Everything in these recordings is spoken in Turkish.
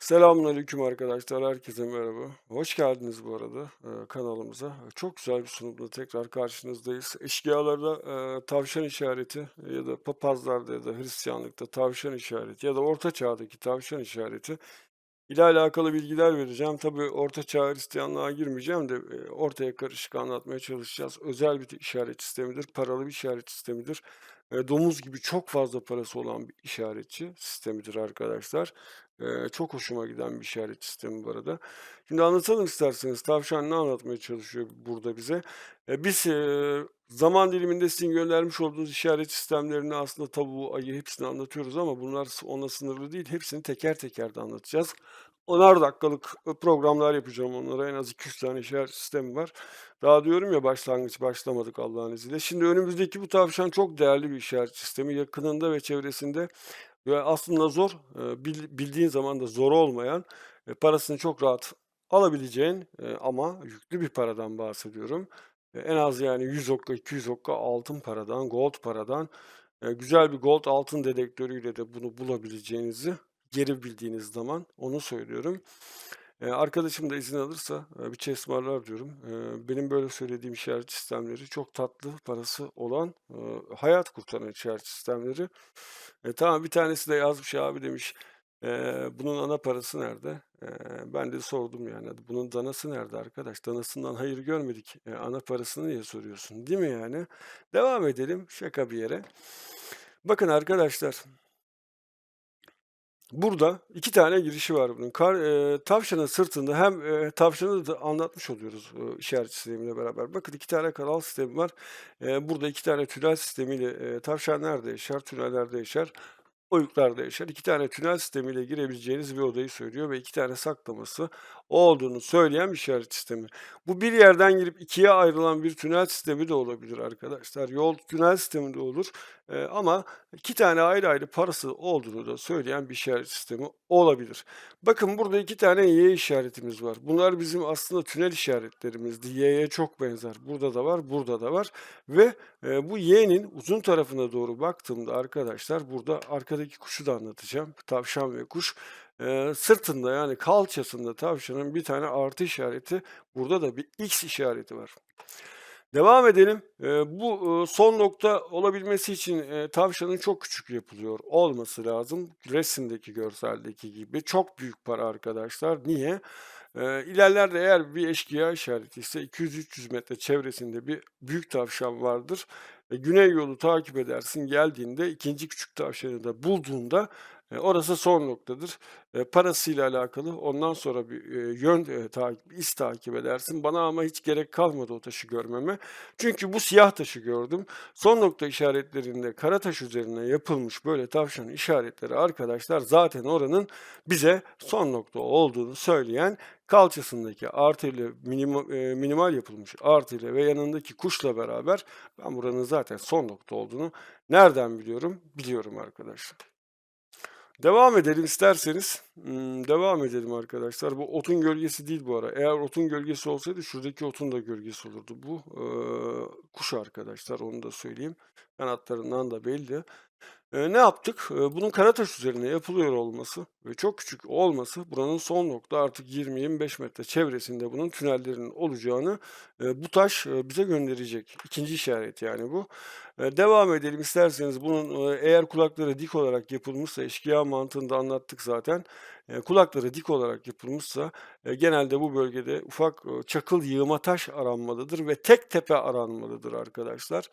Selamünaleyküm arkadaşlar, herkese merhaba. Hoş geldiniz bu arada kanalımıza. Çok güzel bir sunumda tekrar karşınızdayız. Eşkıyalarda tavşan işareti ya da papazlarda ya da Hristiyanlıkta tavşan işareti ya da Orta Çağ'daki tavşan işareti ile alakalı bilgiler vereceğim. Tabii Orta Çağ Hristiyanlığa girmeyeceğim de ortaya karışık anlatmaya çalışacağız. Özel bir işaret sistemidir, paralı bir işaret sistemidir. Domuz gibi çok fazla parası olan bir işaretçi sistemidir arkadaşlar. Çok hoşuma giden bir işaret sistemi bu arada. Şimdi anlatalım isterseniz. Tavşan ne anlatmaya çalışıyor burada bize? Biz zaman diliminde sizin göndermiş olduğunuz işaret sistemlerini aslında tavuğu, ayı hepsini anlatıyoruz ama bunlar ona sınırlı değil. Hepsini teker teker de anlatacağız. 10'ar dakikalık programlar yapacağım onlara. En az 200 tane işaret sistemi var. Daha diyorum ya başlangıç başlamadık Allah'ın izniyle. Şimdi önümüzdeki bu tavşan çok değerli bir işaret sistemi. Yakınında ve çevresinde ve aslında zor, bildiğin zaman da zor olmayan, parasını çok rahat alabileceğin, ama yüklü bir paradan bahsediyorum. En az yani 100 okka, 200 okka altın paradan, gold paradan, güzel bir gold altın dedektörüyle de bunu bulabileceğinizi geri bildiğiniz zaman onu söylüyorum. Arkadaşım da izin alırsa, bir çay ısmarlar diyorum. Benim böyle söylediğim işaret sistemleri çok tatlı, parası olan, hayat kurtaran işaret sistemleri. Tamam, bir tanesi de yazmış, abi demiş, "Bunun ana parası nerede?" Ben de sordum yani, "Bunun danası nerede arkadaş? Danasından hayır görmedik. Ana parasını niye soruyorsun?" Değil mi yani? Devam edelim, şaka bir yere. Bakın arkadaşlar, burada 2 tane girişi var bunun. Tavşanın sırtında hem, tavşanı da anlatmış oluyoruz, işaret sistemiyle beraber. Bakın 2 tane kanal sistemi var. Burada 2 tane tünel sistemiyle, tavşan nerede yaşar? Tünellerde yaşar. Oyuklarda yaşar. 2 tane tünel sistemiyle girebileceğiniz bir odayı söylüyor ve 2 tane saklaması olduğunu söyleyen bir işaret sistemi. Bu bir yerden girip ikiye ayrılan bir tünel sistemi de olabilir arkadaşlar. Yol tünel sistemi de olur, ama 2 tane ayrı ayrı parası olduğunu da söyleyen bir işaret sistemi olabilir. Bakın burada 2 tane Y işaretimiz var. Bunlar bizim aslında tünel işaretlerimizdi. Y'ye çok benzer. Burada da var, burada da var ve bu Y'nin uzun tarafına doğru baktığımda arkadaşlar, burada arkadaki kuşu da anlatacağım. Tavşan ve kuş. Sırtında yani kalçasında tavşanın bir tane artı işareti, burada da bir X işareti var. Devam edelim. Bu, son nokta olabilmesi için, tavşanın çok küçük yapılıyor olması lazım. Resimdeki görseldeki gibi. Çok büyük para arkadaşlar. Niye? İlerlerde eğer bir eşkıya işareti ise 200-300 metre çevresinde bir büyük tavşan vardır. Güney yolu takip edersin. Geldiğinde ikinci küçük tavşanı da bulduğunda, orası son noktadır. Parasıyla alakalı ondan sonra bir, yön, iz takip edersin. Bana ama hiç gerek kalmadı o taşı görmeme. Çünkü bu siyah taşı gördüm. Son nokta işaretlerinde kara taş üzerine yapılmış böyle tavşan işaretleri arkadaşlar zaten oranın bize son nokta olduğunu söyleyen, kalçasındaki artı ile minimal yapılmış artı ile ve yanındaki kuşla beraber ben buranın zaten son nokta olduğunu nereden biliyorum? Biliyorum arkadaşlar. Devam edelim isterseniz. Devam edelim arkadaşlar. Bu otun gölgesi değil bu ara. Eğer otun gölgesi olsaydı şuradaki otun da gölgesi olurdu. Bu, kuş arkadaşlar, onu da söyleyeyim. Kanatlarından da belli. Ne yaptık? Bunun Karataş üzerine yapılıyor olması ve çok küçük olması buranın son nokta artık 20-25 metre çevresinde bunun tünellerinin olacağını, bu taş, bize gönderecek. İkinci işaret yani bu. Devam edelim isterseniz. Bunun, eğer kulakları dik olarak yapılmışsa, eşkıya mantığında anlattık zaten. Kulakları dik olarak yapılmışsa, genelde bu bölgede ufak, çakıl yığma taş aranmalıdır ve tek tepe aranmalıdır arkadaşlar.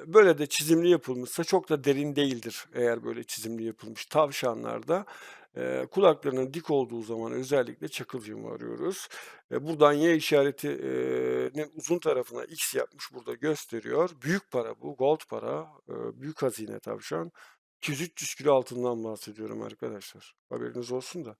Böyle de çizimli yapılmışsa çok da derin değildir eğer böyle çizimli yapılmış tavşanlarda. Kulaklarının dik olduğu zaman özellikle çakılcığımı arıyoruz. Buradan Y işareti uzun tarafına X yapmış burada gösteriyor. Büyük para bu, gold para, büyük hazine tavşan. 200-300 kilo altından bahsediyorum arkadaşlar. Haberiniz olsun da.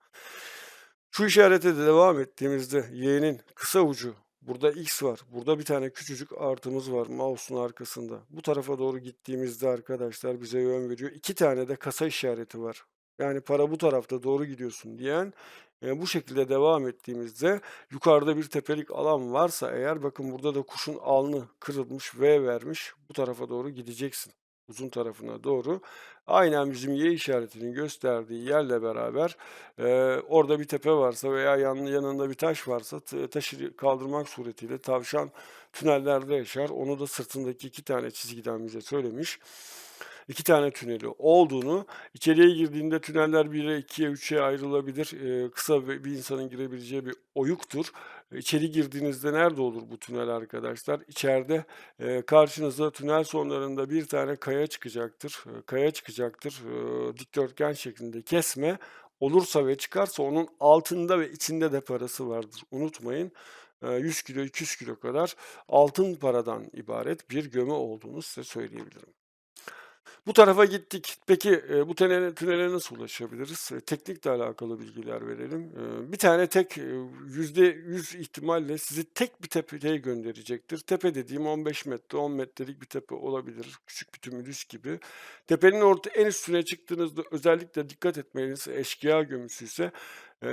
Şu işarete de devam ettiğimizde Y'nin kısa ucu, burada X var. Burada bir tane küçücük artımız var mouse'un arkasında. Bu tarafa doğru gittiğimizde arkadaşlar bize yön veriyor. 2 tane de kasa işareti var. Yani para bu tarafta, doğru gidiyorsun diyen. Bu şekilde devam ettiğimizde yukarıda bir tepelik alan varsa eğer, bakın burada da kuşun alnı kırılmış, V vermiş. Bu tarafa doğru gideceksin. uzun tarafına doğru. Aynen bizim Y işaretinin gösterdiği yerle beraber, orada bir tepe varsa veya yanında bir taş varsa taşı kaldırmak suretiyle tavşan tünellerde yaşar. Onu da sırtındaki 2 tane çizgiden bize söylemiş. 2 tane tüneli olduğunu, içeriye girdiğinde tüneller 1'e, 2'ye, 3'e ayrılabilir. Kısa ve bir insanın girebileceği bir oyuktur. İçeri girdiğinizde nerede olur bu tünel arkadaşlar? İçeride, karşınıza tünel sonlarında bir tane kaya çıkacaktır. Kaya çıkacaktır. Dikdörtgen şeklinde kesme olursa ve çıkarsa onun altında ve içinde de parası vardır. Unutmayın. 100 kilo, 200 kilo kadar altın paradan ibaret bir gömü olduğunu size söyleyebilirim. Bu tarafa gittik. Peki, bu tünele nasıl ulaşabiliriz? Teknikle alakalı bilgiler verelim. Bir tane tek, %100 ihtimalle sizi tek bir tepeye gönderecektir. Tepe dediğim 15 metre, 10 metrelik bir tepe olabilir. Küçük bir tümülüs gibi. Tepenin en üstüne çıktığınızda özellikle dikkat etmeniz eşkıya gömüsüyse,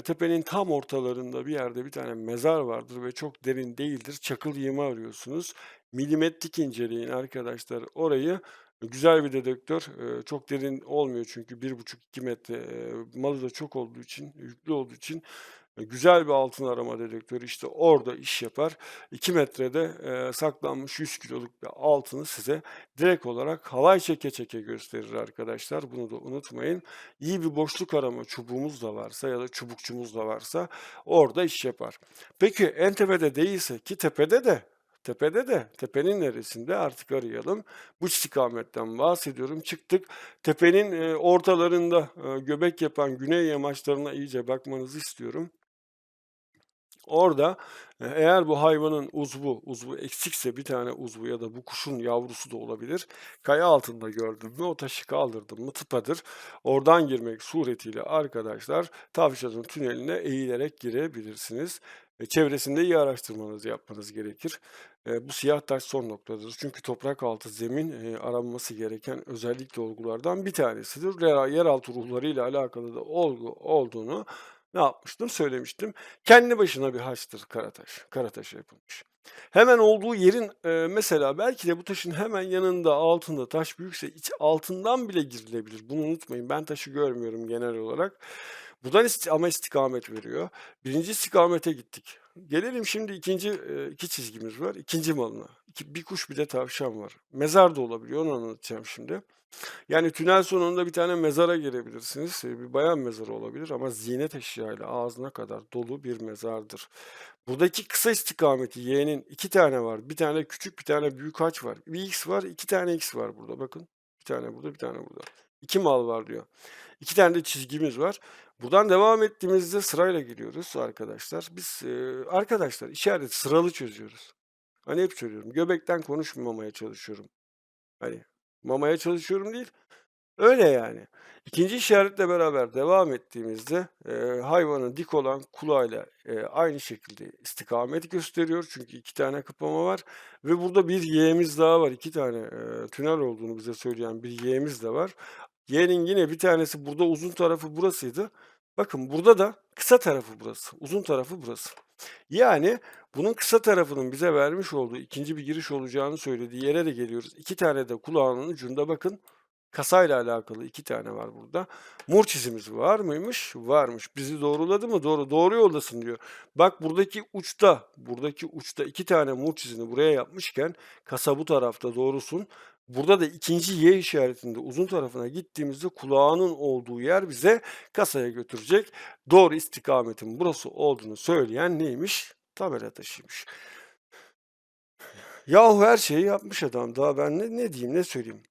tepenin tam ortalarında bir yerde bir tane mezar vardır ve çok derin değildir. Çakıl yığımı arıyorsunuz. Milimetrik inceleyin arkadaşlar orayı. Güzel bir dedektör. Çok derin olmuyor çünkü 1,5-2 metre, malı da çok olduğu için, yüklü olduğu için, güzel bir altın arama dedektörü, işte, orada iş yapar. 2 metrede, saklanmış 100 kiloluk bir altını size direkt olarak halay çeke çeke gösterir arkadaşlar. Bunu da unutmayın. İyi bir boşluk arama çubuğumuz da varsa ya da çubukçumuz da varsa orada iş yapar. Peki en tepede değilse ki tepenin neresinde artık arayalım. Bu istikametten bahsediyorum. Çıktık. Tepenin, ortalarında, göbek yapan güney yamaçlarına iyice bakmanızı istiyorum. Orada, eğer bu hayvanın uzvu eksikse bir tane uzvu ya da bu kuşun yavrusu da olabilir. Kaya altında gördüm mü o taşı kaldırdım mı tıpadır. Oradan girmek suretiyle arkadaşlar tavşanın tüneline eğilerek girebilirsiniz. Çevresinde iyi araştırmanızı yapmanız gerekir. Bu siyah taş son noktadır. Çünkü toprak altı zemin, aranması gereken özellikle olgulardan bir tanesidir. Yeraltı ruhlarıyla alakalı da olgu olduğunu ne yapmıştım? Söylemiştim. Kendi başına bir haçtır Karataş. Karataş'a yapılmış. Hemen olduğu yerin, mesela belki de bu taşın hemen yanında, altında taş büyükse altından bile girilebilir. Bunu unutmayın. Ben taşı görmüyorum genel olarak. Buradan ama istikamet veriyor. 1'inci istikamete gittik. Gelelim şimdi 2 çizgimiz var. 2'nci malına. Bir kuş bir de tavşan var. Mezar da olabiliyor. Onu anlatacağım şimdi. Yani tünel sonunda bir tane mezara girebilirsiniz. Bir bayan mezarı olabilir ama ziynet eşyayla ağzına kadar dolu bir mezardır. Buradaki kısa istikameti Y'nin 2 tane var. Bir tane küçük, bir tane büyük haç var. Bir X var, 2 tane X var burada bakın. Bir tane burada, bir tane burada. 2 mal var diyor. 2 tane de çizgimiz var. Buradan devam ettiğimizde sırayla geliyoruz arkadaşlar. Biz, arkadaşlar işareti sıralı çözüyoruz. Hani hep söylüyorum, göbekten konuşmamaya çalışıyorum. Hani mamaya çalışıyorum değil, öyle yani. 2'nci işaretle beraber devam ettiğimizde, hayvanın dik olan kulağıyla, aynı şekilde istikamet gösteriyor. Çünkü 2 tane kapama var ve burada bir y'miz daha var. 2 tane, tünel olduğunu bize söyleyen bir y'miz de var. Y'nin yine bir tanesi burada uzun tarafı burasıydı. Bakın burada da kısa tarafı burası, uzun tarafı burası. Yani bunun kısa tarafının bize vermiş olduğu ikinci bir giriş olacağını söylediği yere de geliyoruz. 2 tane de kulağının ucunda bakın kasayla alakalı 2 tane var burada. Mor çizimiz var mıymış? Varmış. Bizi doğruladı mı? Doğru. Doğru yoldasın diyor. Bak buradaki uçta 2 tane mor çizini buraya yapmışken kasa bu tarafta doğrusun. Burada da ikinci Y işaretinde uzun tarafına gittiğimizde kulağının olduğu yer bize kasaya götürecek. Doğru istikametin burası olduğunu söyleyen neymiş? Tabela taşıymış. Yahu her şeyi yapmış adam. Daha ben ne diyeyim, ne söyleyeyim?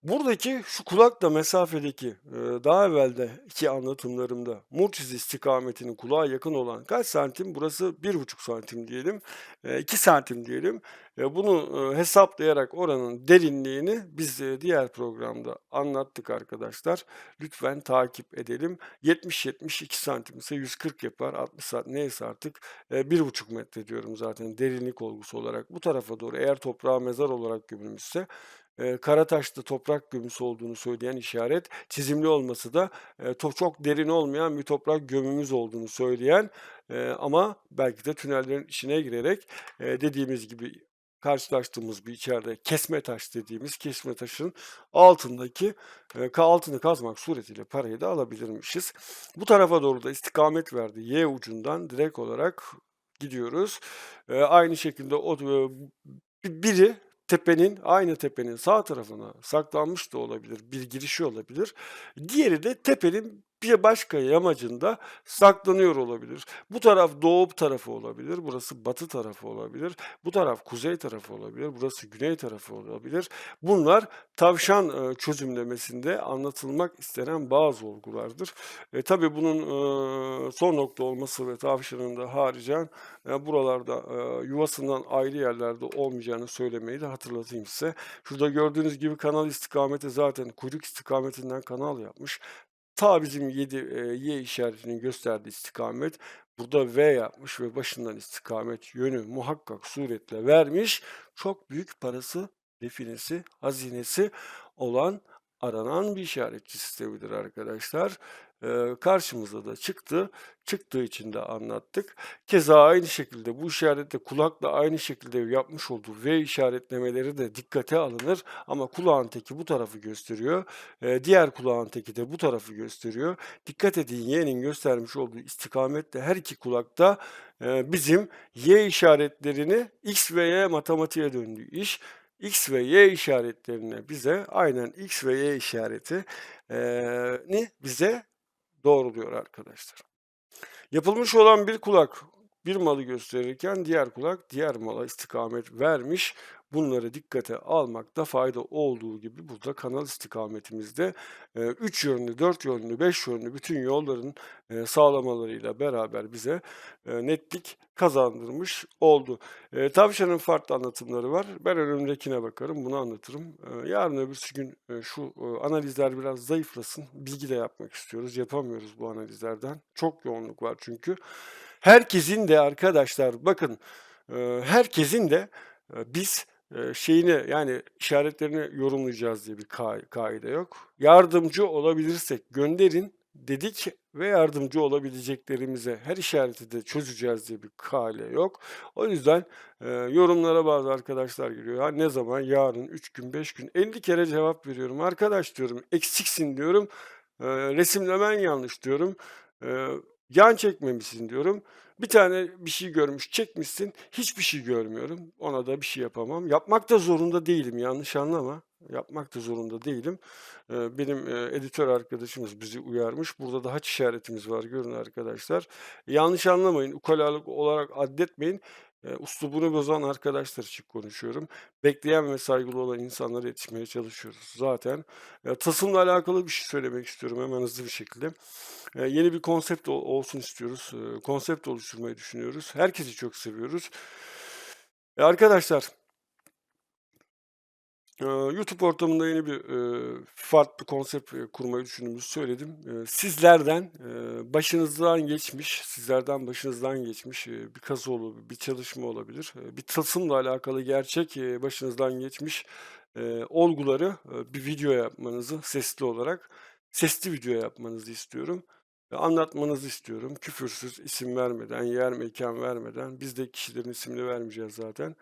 Buradaki şu kulakla mesafedeki, daha evveldeki anlatımlarımda Murtiz istikametinin kulağa yakın olan kaç santim? Burası 1,5 santim diyelim, 2 santim diyelim. Bunu, hesaplayarak oranın derinliğini biz, diğer programda anlattık arkadaşlar. Lütfen takip edelim. 70-70 2 santimse 140 yapar, 60 neyse artık, 1,5 metre diyorum zaten derinlik olgusu olarak. Bu tarafa doğru eğer toprağa mezar olarak gömülmüşse Karataş'ta toprak gömüsü olduğunu söyleyen işaret, çizimli olması da, çok derin olmayan bir toprak gömümüz olduğunu söyleyen, ama belki de tünellerin içine girerek, dediğimiz gibi karşılaştığımız bir içeride kesme taş dediğimiz kesme taşın altındaki, altını kazmak suretiyle parayı da alabilirmişiz. Bu tarafa doğru da istikamet verdi. Y ucundan direkt olarak gidiyoruz. Aynı şekilde biri aynı tepenin sağ tarafına saklanmış da olabilir, bir girişi olabilir. Diğeri de tepenin bir başka yamacında saklanıyor olabilir. Bu taraf doğu tarafı olabilir, burası batı tarafı olabilir, bu taraf kuzey tarafı olabilir, burası güney tarafı olabilir. Bunlar tavşan, çözümlemesinde anlatılmak istenen bazı olgulardır. Tabii bunun, son nokta olması ve tavşanın da haricen, buralarda, yuvasından ayrı yerlerde olmayacağını söylemeyi de hatırlatayım size. Şurada gördüğünüz gibi kanal istikameti zaten kuyruk istikametinden kanal yapmış. Ta bizim Y işaretinin gösterdiği istikamet burada V yapmış ve başından istikamet yönü muhakkak suretle vermiş. Çok büyük parası, definesi, hazinesi olan aranan bir işaretçi sistemidir arkadaşlar. Karşımıza da çıktı. Çıktığı için de anlattık. Keza aynı şekilde bu işarette kulakla aynı şekilde yapmış olduğu V işaretlemeleri de dikkate alınır ama kulağın teki bu tarafı gösteriyor. Diğer kulağın teki de bu tarafı gösteriyor. Dikkat edin Y'nin göstermiş olduğu istikametle her iki kulakta, bizim Y işaretlerini X ve Y matematiğe döndüğü iş. X ve Y işaretlerine bize aynen X ve Y işareti ni bize doğruluyor arkadaşlar. Yapılmış olan bir kulak bir malı gösterirken diğer kulak diğer mala istikamet vermiş. Bunları dikkate almakta fayda olduğu gibi burada kanal istikametimizde 3 yönlü, 4 yönlü, 5 yönlü bütün yolların sağlamalarıyla beraber bize netlik kazandırmış oldu. Tavşanın farklı anlatımları var. Ben önümdekine bakarım, bunu anlatırım. Yarın öbürsü gün şu analizler biraz zayıflasın. Bilgi de yapmak istiyoruz. Yapamıyoruz bu analizlerden. Çok yoğunluk var çünkü. Herkesin de arkadaşlar bakın, herkesin de biz şeyini yani işaretlerini yorumlayacağız diye bir kaide yok. Yardımcı olabilirsek gönderin dedik ve yardımcı olabileceklerimize her işareti de çözeceğiz diye bir kaide yok. O yüzden yorumlara bazı arkadaşlar giriyor. "Ha, ne zaman? Yarın, 3 gün, 5 gün." 50 kere cevap veriyorum. "Arkadaş," diyorum, "eksiksin." diyorum. "Resimlemen yanlış." diyorum. Eee, "Yan çekmemişsin." diyorum. Bir tane bir şey görmüş, çekmişsin, hiçbir şey görmüyorum. Ona da bir şey yapamam. Yapmak da zorunda değilim, yanlış anlama. Yapmak da zorunda değilim. Benim, editör arkadaşımız bizi uyarmış. Burada da haç işaretimiz var, görün arkadaşlar. Yanlış anlamayın, ukalalık olarak addetmeyin. Üslubunu bozan arkadaşlar için konuşuyorum. Bekleyen ve saygılı olan insanlara yetişmeye çalışıyoruz zaten. Tasımla alakalı bir şey söylemek istiyorum hemen hızlı bir şekilde. Yeni bir konsept olsun istiyoruz. Konsept oluşturmayı düşünüyoruz. Herkesi çok seviyoruz. Arkadaşlar, YouTube ortamında yeni bir, farklı konsept, kurmayı düşündüğümüzü söyledim. Sizlerden başınızdan geçmiş, bir kazı bir çalışma olabilir. Bir tılsımla alakalı gerçek, başınızdan geçmiş, olguları, bir video yapmanızı sesli video yapmanızı istiyorum. Anlatmanızı istiyorum. Küfürsüz, isim vermeden, yer mekân vermeden, biz de kişilerin isimini vermeyeceğiz zaten.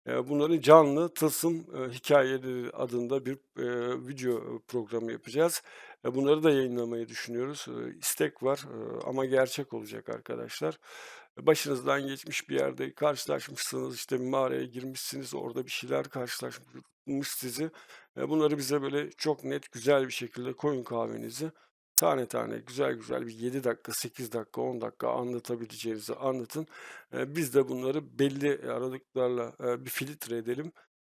Bunların canlı tılsım, hikâyeleri adında bir, video programı yapacağız. Bunları da yayınlamayı düşünüyoruz. İstek var, ama gerçek olacak arkadaşlar. Başınızdan geçmiş bir yerde karşılaşmışsınız, işte, bir mağaraya girmişsiniz, orada bir şeyler karşılaşmış sizi. Bunları bize böyle çok net, güzel bir şekilde koyun kahvenizi. Tane tane, güzel güzel bir 7 dakika, 8 dakika, 10 dakika anlatabileceğinizi anlatın. Biz de bunları belli aralıklarla, bir filtre edelim.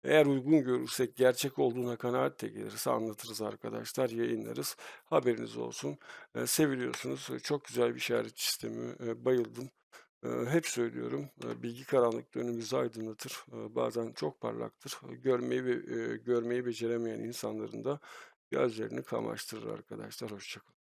Eğer uygun görürsek, gerçek olduğuna kanaat de gelirse anlatırız arkadaşlar, yayınlarız. Haberiniz olsun. Seviliyorsunuz. Çok güzel bir işaret sistemi, bayıldım. Hep söylüyorum, bilgi karanlıkta önümüzü aydınlatır. Bazen çok parlaktır. Görmeyi beceremeyen insanların da gözlerini kamaştırır arkadaşlar. Hoşça kalın.